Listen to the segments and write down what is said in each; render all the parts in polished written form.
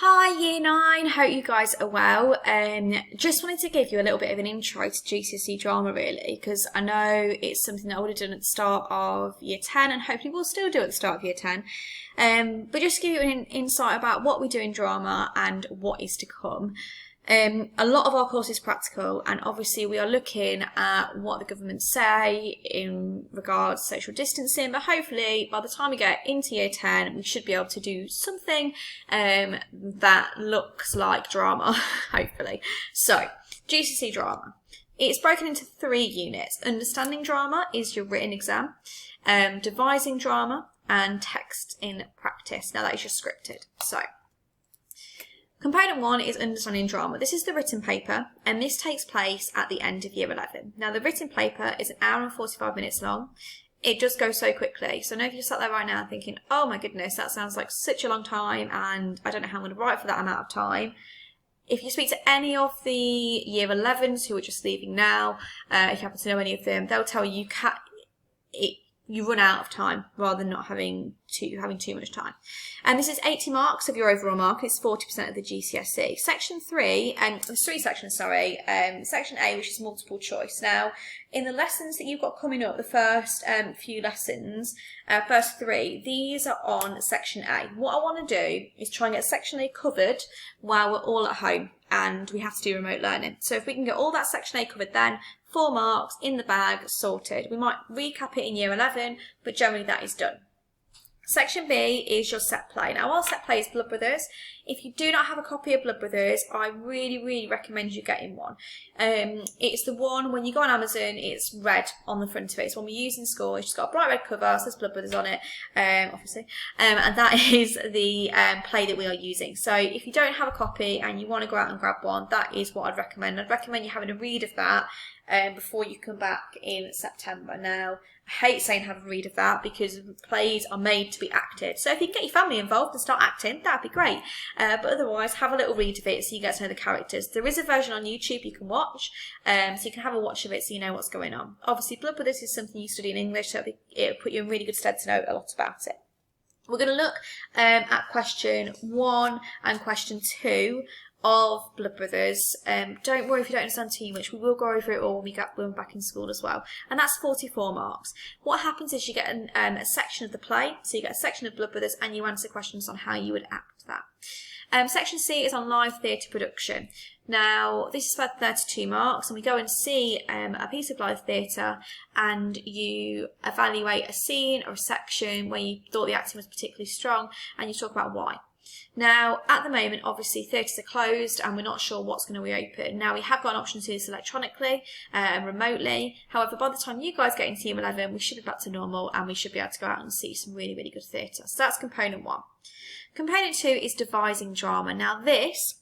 Hi Year 9, hope you guys are well. Just wanted to give you a little bit of an intro to GCSE drama really, because I know it's something that I would have done at the start of Year 10 and hopefully we'll still do at the start of Year 10. But just to give you an insight about what we do in drama and what is to come. A lot of our course is practical, and obviously we are looking at what the government say in regards to social distancing, but hopefully by the time we get into Year 10 we should be able to do something that looks like drama, hopefully. So, GCSE drama. It's broken into 3 units. Understanding drama is your written exam, devising drama, and text in practice. Now that is your scripted. So, Component 1 is understanding drama. This is the written paper, and this takes place at the end of Year 11. Now, the written paper is an hour and 45 minutes long. It just goes so quickly. So I know if you sat there right now thinking, oh my goodness, that sounds like such a long time, and I don't know how I'm going to write for that amount of time. If you speak to any of the Year 11s who are just leaving now, if you happen to know any of them, they'll tell you you run out of time rather than not having too much time. And this is 80 marks of your overall mark. It's 40% of the GCSE. Section 3, and there's 3 sections, sorry. Section A, which is multiple choice. Now, in the lessons that you've got coming up, the first few lessons, first 3, these are on Section A. What I want to do is try and get Section A covered while we're all at home and we have to do remote learning. So if we can get all that Section A covered then, 4 marks in the bag, sorted. We might recap it in Year 11, but generally that is done. Section B is your set play. Now, our set play is Blood Brothers. If you do not have a copy of Blood Brothers, I really recommend you getting one. It's the one, when you go on Amazon, it's red on the front of it. It's one we use in school. It's just got a bright red cover, says Blood Brothers on it, obviously. And that is the play that we are using. So if you don't have a copy and you want to go out and grab one, that is what I'd recommend. I'd recommend you having a read of that before you come back in September. Now, I hate saying have a read of that because plays are made to be acted. So if you can get your family involved and start acting, that'd be great. But otherwise, have a little read of it so you get to know the characters. There is a version on YouTube you can watch, so you can have a watch of it so you know what's going on. Obviously, Blood Brothers is something you study in English, so it'll put you in really good stead to know a lot about it. We're going to look at question 1 and question 2 of Blood Brothers. Don't worry if you don't understand too much. We will go over it all when we're back in school as well. And that's 44 marks. What happens is you get a section of the play. So you get a section of Blood Brothers and you answer questions on how you would act that. Section C is on live theatre production. Now, this is for 32 marks, and we go and see a piece of live theatre and you evaluate a scene or a section where you thought the acting was particularly strong and you talk about why. Now, at the moment, obviously, theatres are closed and we're not sure what's going to reopen. Now, we have got an option to do this electronically and remotely. However, by the time you guys get into Year 11, we should be back to normal and we should be able to go out and see some really good theatre. So that's component 1. Component 2 is devising drama. Now, this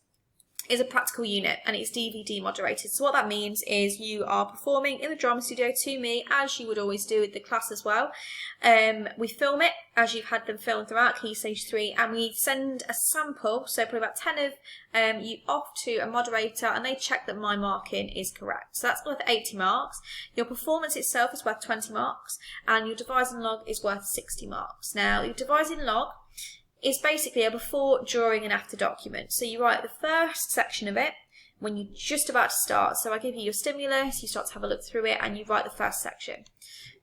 is a practical unit and it's DVD moderated. So what that means is you are performing in the drama studio to me as you would always do with the class as well. We film it as you've had them filmed throughout Key Stage 3, and we send a sample, so probably about 10 of you, off to a moderator and they check that my marking is correct. So that's worth 80 marks. Your performance itself is worth 20 marks and your devising log is worth 60 marks. Now, your devising log is basically a before, during and after document. So you write the first section of it when you're just about to start. So I give you your stimulus, you start to have a look through it and you write the first section.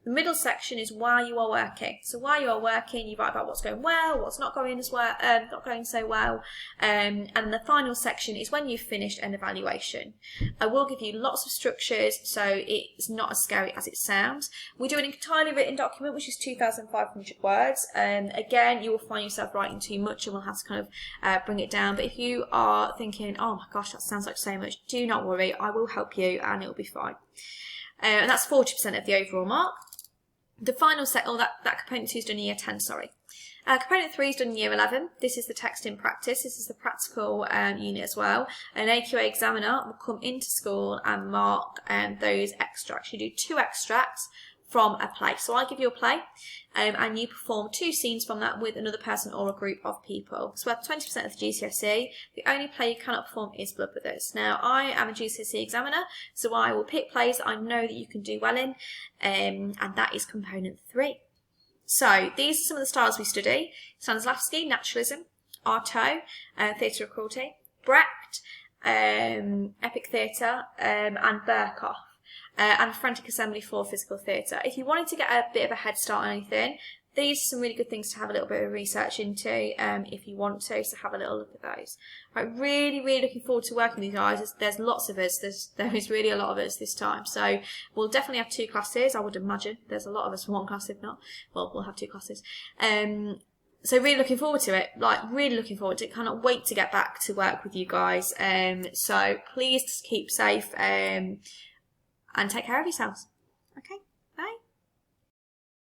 The middle section is while you are working. So while you are working, you write about what's going well, what's not going as well, not going so well, and the final section is when you've finished an evaluation. I will give you lots of structures, so it's not as scary as it sounds. We do an entirely written document, which is 2,500 words. Again, you will find yourself writing too much, and we'll have to kind of bring it down. But if you are thinking, oh my gosh, that sounds like so much, do not worry. I will help you, and it'll be fine. And that's 40% of the overall mark. The final set, that component 2 is done in Year 10, sorry. Component 3 is done in Year 11. This is the text in practice. This is the practical unit as well. An AQA examiner will come into school and mark those extracts. You do 2 extracts from a play. So I give you a play and you perform 2 scenes from that with another person or a group of people. So worth 20% of the GCSE. The only play you cannot perform is Blood Brothers. Now, I am a GCSE examiner, so I will pick plays that I know that you can do well in, and that is component 3. So these are some of the styles we study: Stanislavski, naturalism, Arto, Theatre of Cruelty, Brecht, Epic Theatre, and Burkoff. And Frantic Assembly for Physical Theatre. If you wanted to get a bit of a head start on anything, these are some really good things to have a little bit of research into if you want to, so have a little look at those. Right, really, really looking forward to working with you guys. There's lots of us. There is really a lot of us this time. So we'll definitely have 2 classes, I would imagine. There's a lot of us in 1 class, if not. Well, we'll have 2 classes. So really looking forward to it, like really looking forward to it. Cannot wait to get back to work with you guys. So please keep safe and take care of yourselves. Okay.